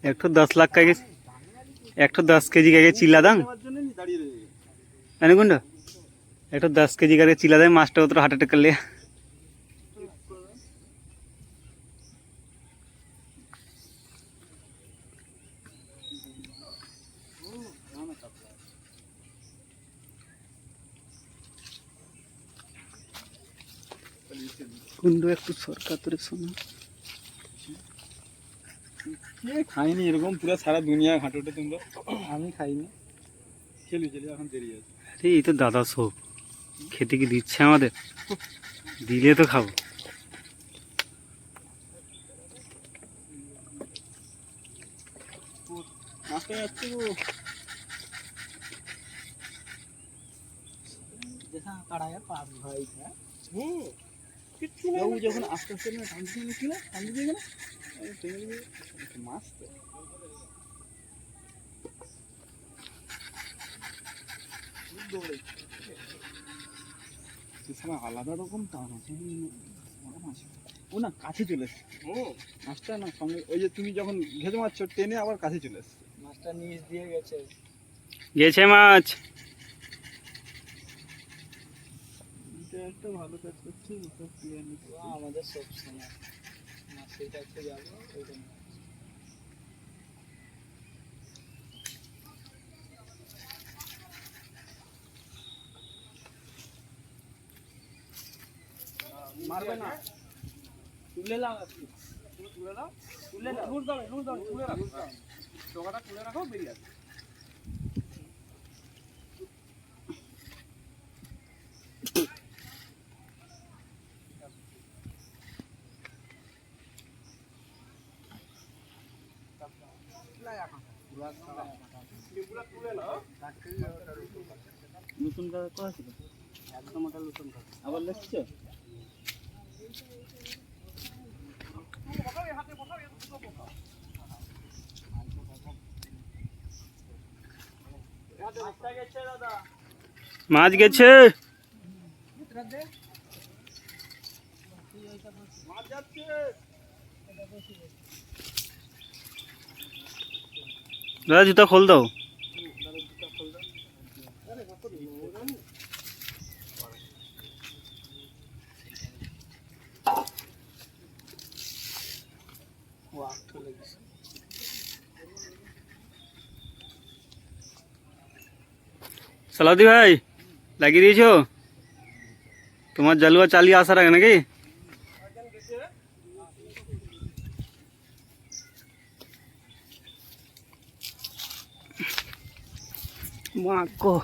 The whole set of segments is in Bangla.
একটু 10 লাখ কাকে, একটু 10 কেজি কাকে চিল্লা দাম এনে কোনটা একটু 10 কেজি কাকে চিল্লা দেয় মাছটা ওর হার্ট অ্যাটাক করলে। কুন্ডু একটু সরকার তোরে শোনা খাইনি এরকম পুরো সারা দুনিয়া ঘাটোটে তোমরা, আমি খাইনি। খেলি এখন দেরি আছে। আরে এই তো দাদা সব খেতে কি দিচ্ছে আমাদের, দিলে তো খাবো। মাছটা যাচ্ছে গো, যখন আস্তে আস্তে টানতে দিয়ে গেল মাছ তো আলাদা রকম টান আছে। ও না কাছে চলে এসছে, মাছটা না সঙ্গে ওই যে তুমি যখন ঘেঁচে মারছো টেনে আবার কাছে চলে এসছে, মাছটা নিচ দিয়ে গেছে গেছে মাছ। একটা ভালো কাজ করছি আমাদের সব সময় মাছের কাছে যাবো ওইটা। মারবে না, তুলে নাও, তুলে নাও, তুলে নাও, লুজ দাও, তুলে রাখো, চোখাটা তুলে রাখো, বেরিয়ে আসবে। নতুন কাজ করা ছিল একদম, ওটা নতুন কাজ আবার লেখছো। মাছ গেছে, দাদা জুতা খোল দাও। সালাউদ্দি ভাই লাগিয়ে দিয়েছো তোমার জালুয়া চালিয়ে আসার আগে নাকি? মাকো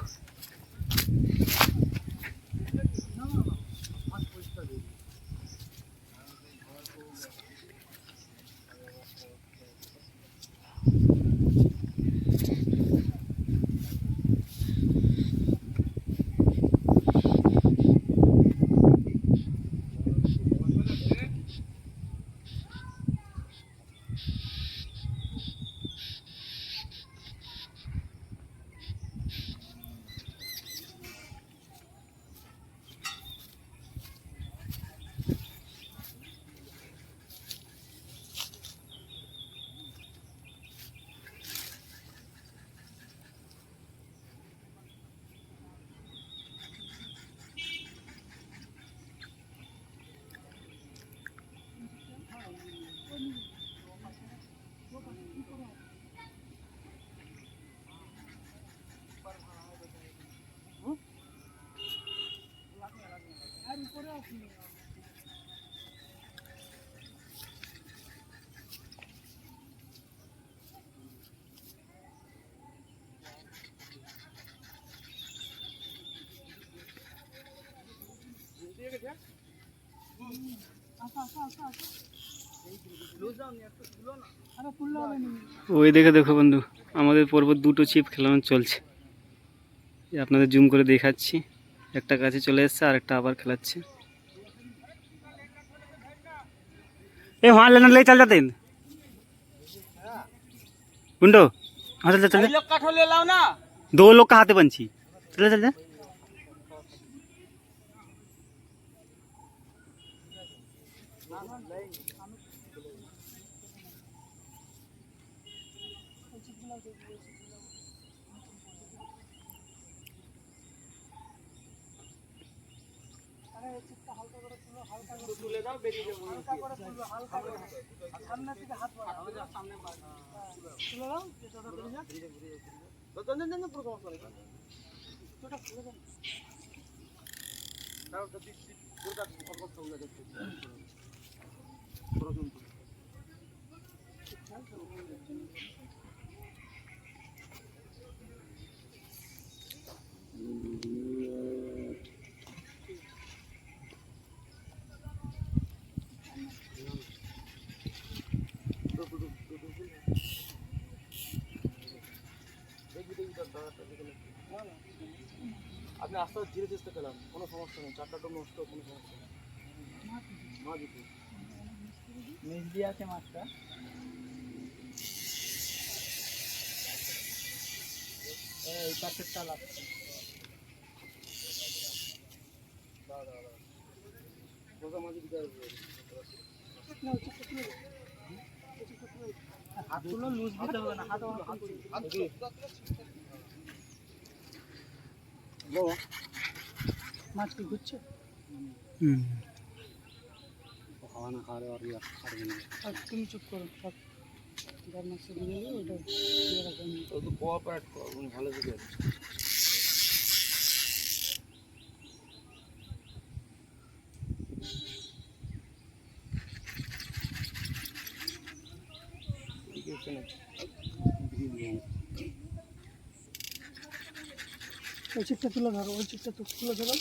ওই দেখে দেখো বন্ধু, আমাদের পর্বত দুটো ছিপ খেলানো চলছে, আপনাদের জুম করে দেখাচ্ছি। একটা কাছে চলে এসছে আর একটা আবার খেলাচ্ছে। ए वहाँ लेना ले चल जाते हैं गुंडो, हाँ चल चल लोग काठो ले लाओ ना, 2 लोग का हाथे पंछी, चल चल चल। তুলে দাও, বেরিয়ে যাবো। হালকা করে তুলো, হালকা করে সামনের দিকে হাত বাড়াও, সামনে বাড়াও, তুলে দাও, যেটা তুলে যা, দেন পুরো সমস্যা নেই, তোটা খুলে দেন, দাও তো দিক পুরোটা অল্প তুলে দেখতে পুরো কিন্তু আপনি আস্তে আস্তে ধীরে চেষ্টা করলাম, কোনো সমস্যা নেই, চারটা নষ্ট, কোনো সমস্যা নেই। মাছ দিতে মিস দিয়ে আছে মাছটা, এই প্যাকেটটা লাগছে, হাতগুলো লুজ দিতে হবে না, হাত মাছ কি ঘুরছে? খাওয়া না খাওয়ালে আর তুমি চুপ করো, সব যার মাছ দিয়ে ওটা তো কোঅপারেট করো, ভালো করে ওই চিপটা তুলে ধরো, ওই চিপটা তুলে ধরো,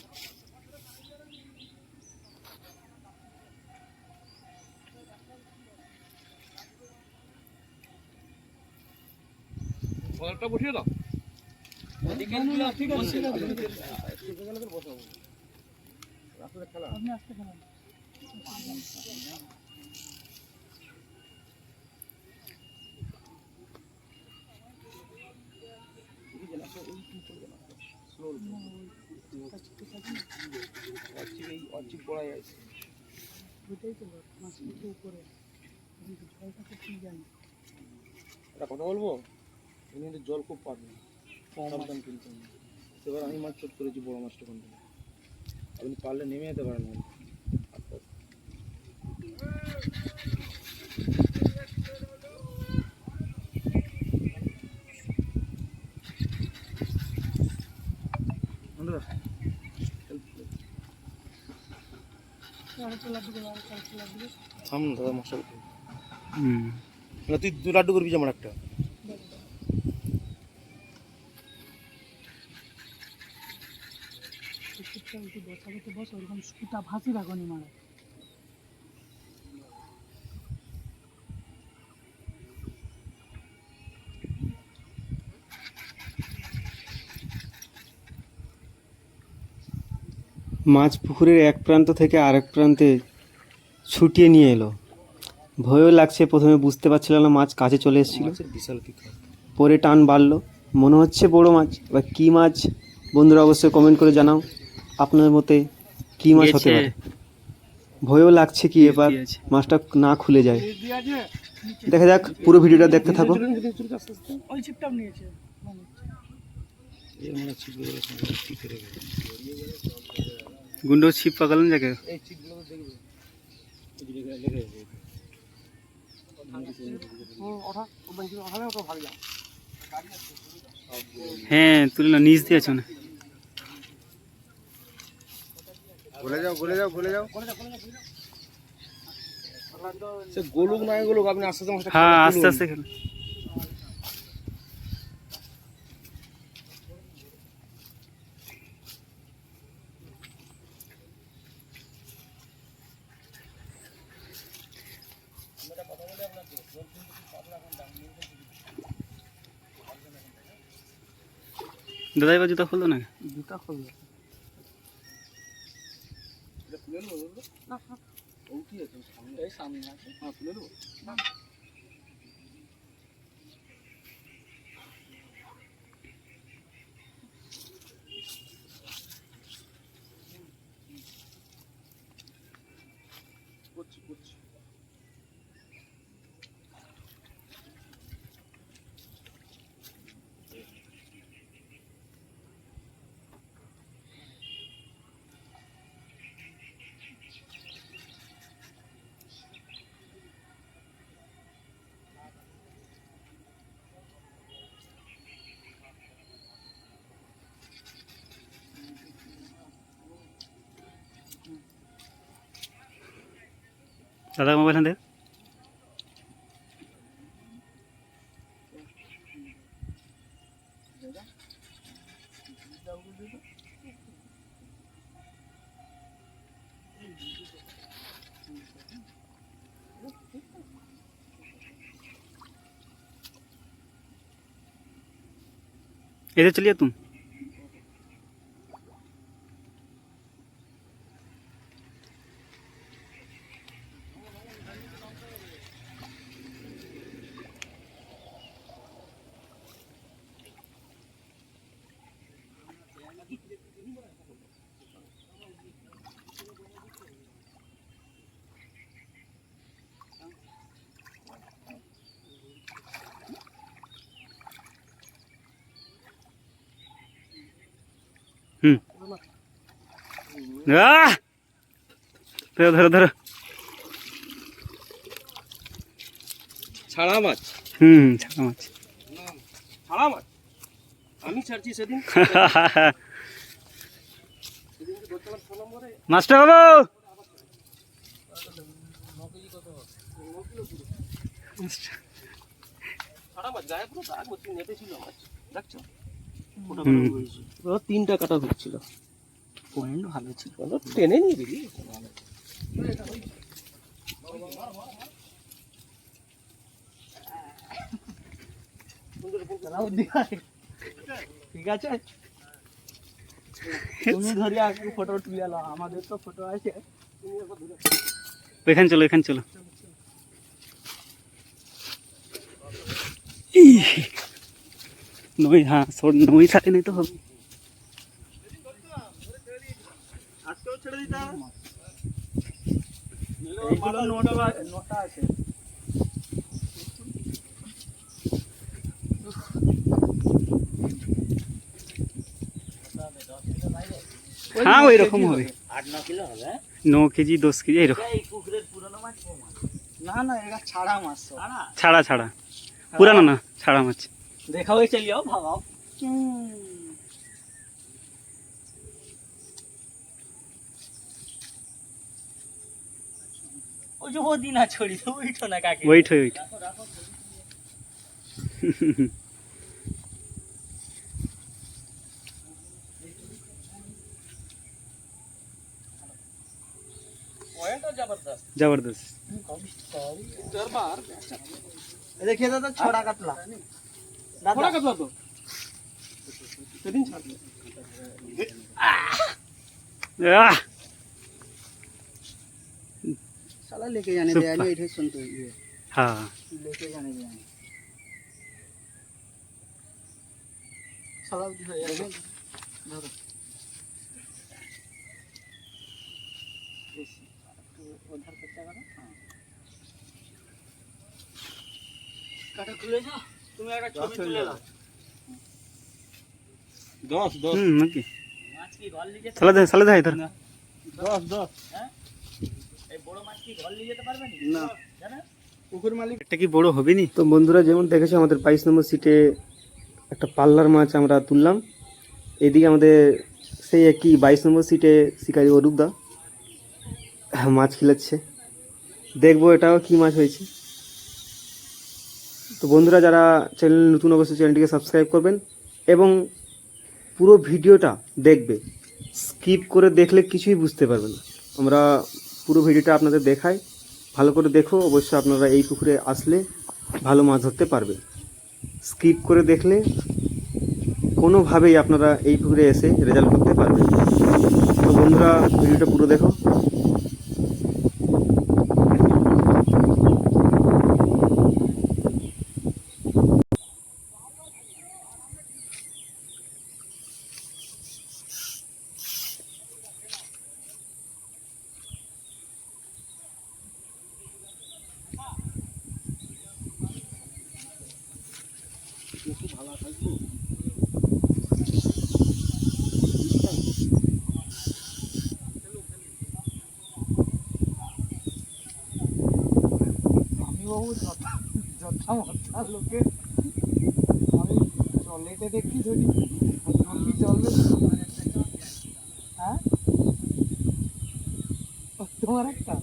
বলটা বসিয়ে দাও, ঠিক আছে, আপনি আসতে খেলাম কথা বলবো, জল খুব পাবে, সাবধান কিন্তু এবার আমি মাছ চট করেছি, বড় মাছটা কোন আপনি পারলে নেমে যেতে পারেন। দাদা মশলা তুই 2 লাড্ডু করবি যেমন একটা, বস ওরকম সুতা ভাসি রাখনি মারা, মাছ পুকুরের এক প্রান্ত থেকে আরেক প্রান্তে ছুটিয়ে নিয়ে এলো। ভয়ও লাগছে, প্রথমে বুঝতে পারছিল না মাছ কাছে চলে এসেছিল, বিশাল পরে টান বাড়লো, মনে হচ্ছে বড় মাছ। এবার কী মাছ বন্ধুরা অবশ্যই কমেন্ট করে জানাও আপনার মতে কী মাছ হতে পারে। ভয়ও লাগছে কি এবার মাছটা না খুলে যায়। দেখা যাক, পুরো ভিডিওটা দেখতে থাকো। গুন্ডো ছিপ পাকালেন যাকে, হ্যাঁ তুলে না, নিচ দিয়ে আছো না, গোলুক নয় গোলুক, আপনি আস্তে আস্তে, হ্যাঁ আস্তে আস্তে খেলো। দাদা এবার জুতা খুললো না, জুতা খুললো সামনে আছে, তুলে দেবো। দাদা মোবাইল হাতে इधर चलिए तुम ধরো ধরো ধরো ছাড়া মাছ ছাড়া মাছ ছাড়া মাছ আমি ছাড়ছি সেদিন মাস্টার বাবু ছাড়া মাছ গায়ে পুরো দাগ হচ্ছে নেটে ছিল মাছ দেখছো তিনটা কাটা হচ্ছিল পয়েন্ট ভালো ছিল টেনে নিয়ে দিবি ঠিক আছে তুমি ধরি আগে ফটো তুলে নাও আমাদের তো ফটো আছে এখানে চলো এখানে চলো নই হ্যাঁ নই সাথে নেই তো হবে আজকেও ছেড়ে দিতে হবে নটা আছে হ্যাঁ ওই রকম হবে 8-9 কিলো হবে 9 কেজি 10 কেজি এরকম এই পুকুরের পুরনো মাছ না না এটা ছাড়া মাছ ছাড়া ছাড়া পুরানো না ছাড়া মাছ देखा हुए चलिए भागाओ वो जो वो दिन छोड़ी तो वही तो ना काके वेट है वेट पॉइंट तो जबरदस्त जबरदस्त दरबार देखिए दादा छोड़ा कतला छोड़ा कतला तो सेदिन छाड़ दिया साला लेके जाने दे आने इधर सुन तो ये हाँ लेके जाने दे आने साला दिखा यार धरो उधर कच्चा करो काटा खुले जा তুমি একটা ছবি তুলে নাও 10 मक्की মাছ কি ঘর নিয়ে যেতে साला दे इधर 10 হ্যাঁ এই বড় মাছ কি ঘর নিয়ে যেতে পারবে না জানা পুকুর মালিক এটা কি বড় হবে নি তো বন্ধুরা যেমন দেখেছো আমাদের 22 নম্বর সিটে একটা পাল্লার মাছ আমরা তুললাম। এদিকে আমাদের সেই একই 22 নম্বর সিটে শিকারি অরূপদা মাছ খিলাচ্ছে, দেখবো এটাও কি মাছ হয়েছে। তো বন্ধুরা যারা চ্যানেল নতুন অবশ্যই চ্যানেলটিকে সাবস্ক্রাইব করবেন এবং পুরো ভিডিওটা দেখবে, স্কিপ করে দেখলে কিছুই বুঝতে পারবে না। আমরা পুরো ভিডিওটা আপনাদের দেখাই, ভালো করে দেখো, অবশ্যই আপনারা এই পুকুরে আসলে ভালো মাছ ধরতে পারবে। স্কিপ করে দেখলে কোনোভাবেই আপনারা এই পুকুরে এসে রেজাল্ট করতে পারবেন। তো বন্ধুরা ভিডিওটা পুরো দেখো। যথা মথা লোকে আমি চলেতে দেখি ধরি জলদি চলবে। হ্যাঁ তোমার একটা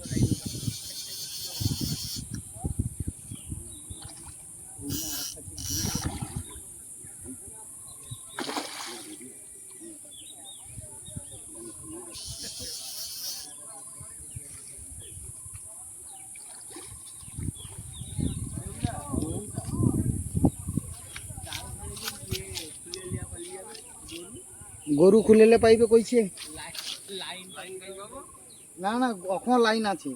গরু খুলেলে পাইবে কইছে না না, এখন লাইন আছে।